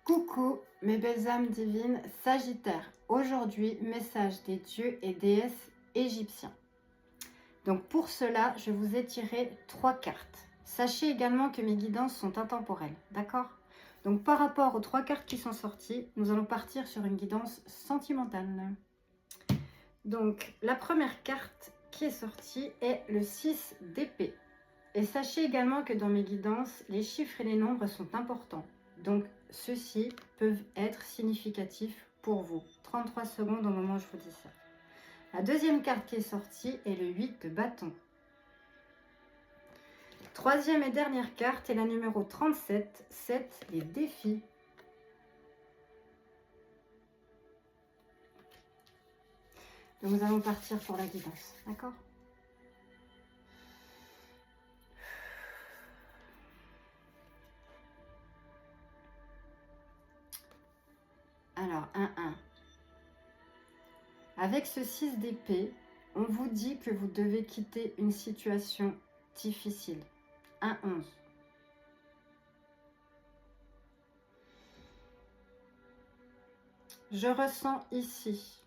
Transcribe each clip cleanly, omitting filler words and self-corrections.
Coucou mes belles âmes divines Sagittaire. Aujourd'hui, message des dieux et déesses égyptiens. Donc pour cela, je vous ai tiré 3 cartes. Sachez également que mes guidances sont intemporelles, d'accord? Donc par rapport aux 3 cartes qui sont sorties, nous allons partir sur une guidance sentimentale. Donc la première carte qui est sortie est le 6 d'épée. Et sachez également que dans mes guidances, les chiffres et les nombres sont importants. Donc, ceux-ci peuvent être significatifs pour vous. 33 secondes au moment où je vous dis ça. La deuxième carte qui est sortie est le 8 de bâton. Troisième et dernière carte est la numéro 37, 7, les défis. Donc, nous allons partir pour la guidance, d'accord ? Alors, 1-1. Avec ce 6 d'épée, on vous dit que vous devez quitter une situation difficile. 1-11. Je ressens ici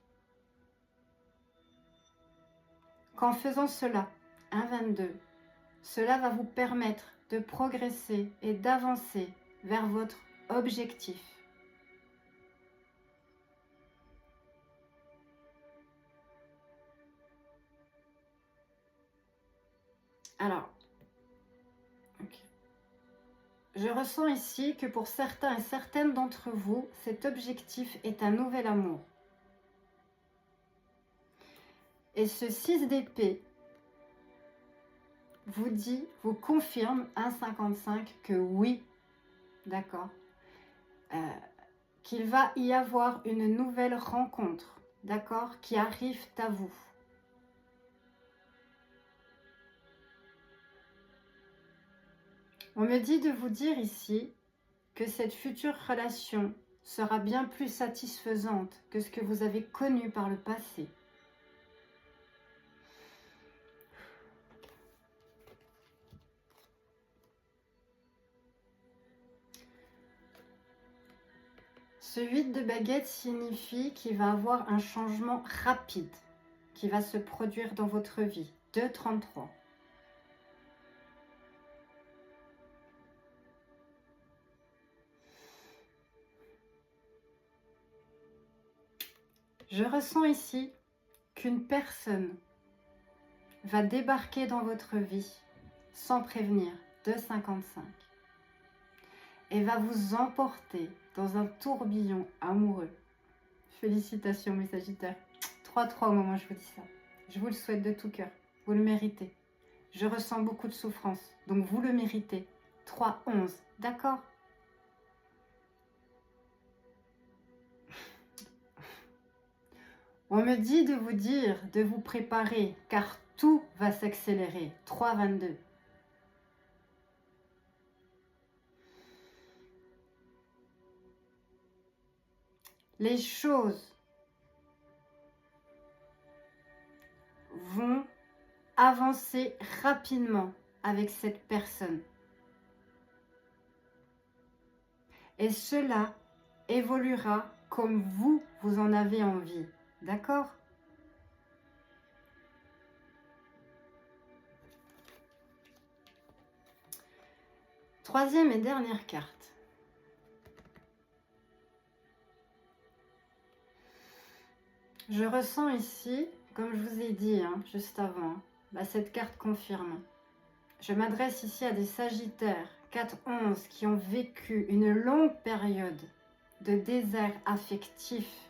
qu'en faisant cela, 1-22, cela va vous permettre de progresser et d'avancer vers votre objectif. Alors, je ressens ici que pour certains et certaines d'entre vous, cet objectif est un nouvel amour. Et ce 6 d'épée vous confirme 1,55 que oui, d'accord, qu'il va y avoir une nouvelle rencontre, d'accord, qui arrive à vous. On me dit de vous dire ici que cette future relation sera bien plus satisfaisante que ce que vous avez connu par le passé. Ce 8 de baguette signifie qu'il va y avoir un changement rapide qui va se produire dans votre vie. 2,33. Je ressens ici qu'une personne va débarquer dans votre vie sans prévenir. 2,55. Et va vous emporter dans un tourbillon amoureux. Félicitations mes Sagittaires. 3-3 au moment où je vous dis ça. Je vous le souhaite de tout cœur. Vous le méritez. Je ressens beaucoup de souffrance. Donc vous le méritez. 3-11. D'accord ? On me dit de vous dire, de vous préparer, car tout va s'accélérer. 3-22. Les choses vont avancer rapidement avec cette personne. Et cela évoluera comme vous en avez envie. D'accord ? Troisième et dernière carte. Je ressens ici, comme je vous ai dit juste avant, cette carte confirme. Je m'adresse ici à des Sagittaires 4-11 qui ont vécu une longue période de désert affectif.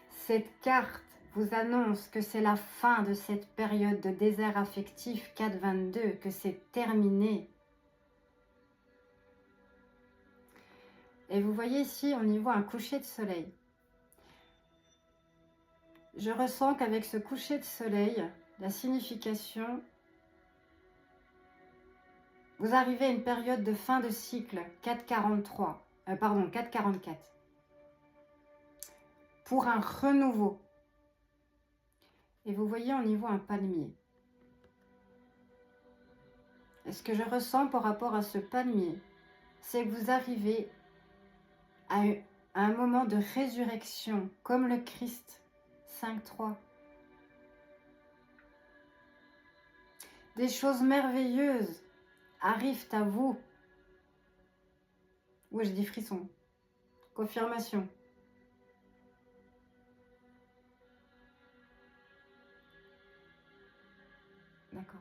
Cette carte vous annonce que c'est la fin de cette période de désert affectif 4-22, que c'est terminé. Et vous voyez ici, on y voit un coucher de soleil. Je ressens qu'avec ce coucher de soleil, la signification, vous arrivez à une période de fin de cycle 4,44. Pour un renouveau. Et vous voyez, on y voit un palmier. Et ce que je ressens par rapport à ce palmier, c'est que vous arrivez à un moment de résurrection, comme le Christ. 5-3. Des choses merveilleuses arrivent à vous. Oui, j'ai des frissons. Confirmation. D'accord.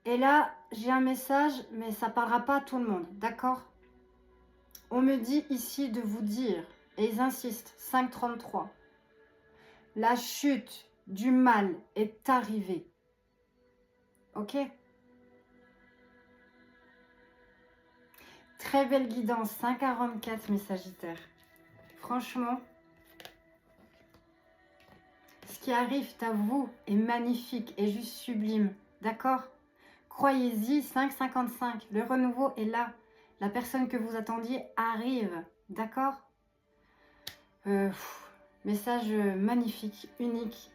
Et là, j'ai un message, mais ça ne parlera pas à tout le monde. D'accord? On me dit ici de vous dire, et ils insistent, 5.33. La chute du mal est arrivée. Ok? Très belle guidance, 5.44 mes Sagittaires. Franchement, ce qui arrive à vous est magnifique et juste sublime. D'accord? Croyez-y, 5.55. Le renouveau est là. La personne que vous attendiez arrive. D'accord? Message magnifique, unique,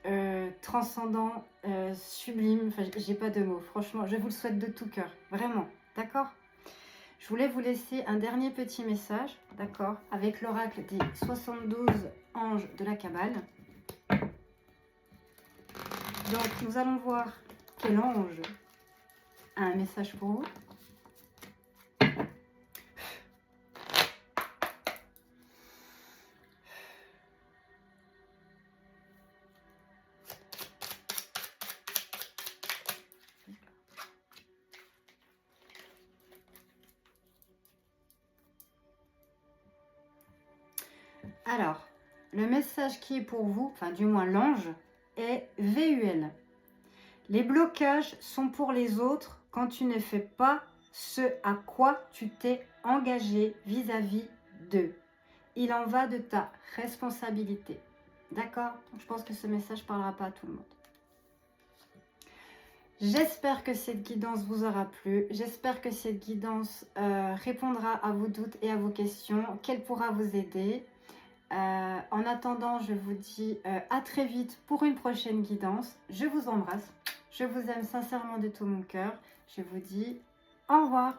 transcendant, sublime. Enfin, j'ai pas de mots. Franchement, je vous le souhaite de tout cœur. Vraiment. D'accord? Je voulais vous laisser un dernier petit message. D'accord? Avec l'oracle des 72 anges de la Kabbale. Donc, nous allons voir quel ange a un message pour vous. Alors, le message qui est pour vous, enfin du moins l'ange, est VUL. Les blocages sont pour les autres quand tu ne fais pas ce à quoi tu t'es engagé vis-à-vis d'eux. Il en va de ta responsabilité. D'accord? Je pense que ce message ne parlera pas à tout le monde. J'espère que cette guidance vous aura plu. J'espère que cette guidance répondra à vos doutes et à vos questions, qu'elle pourra vous aider. En attendant, je vous dis à très vite pour une prochaine guidance. Je vous embrasse. Je vous aime sincèrement de tout mon cœur. Je vous dis au revoir.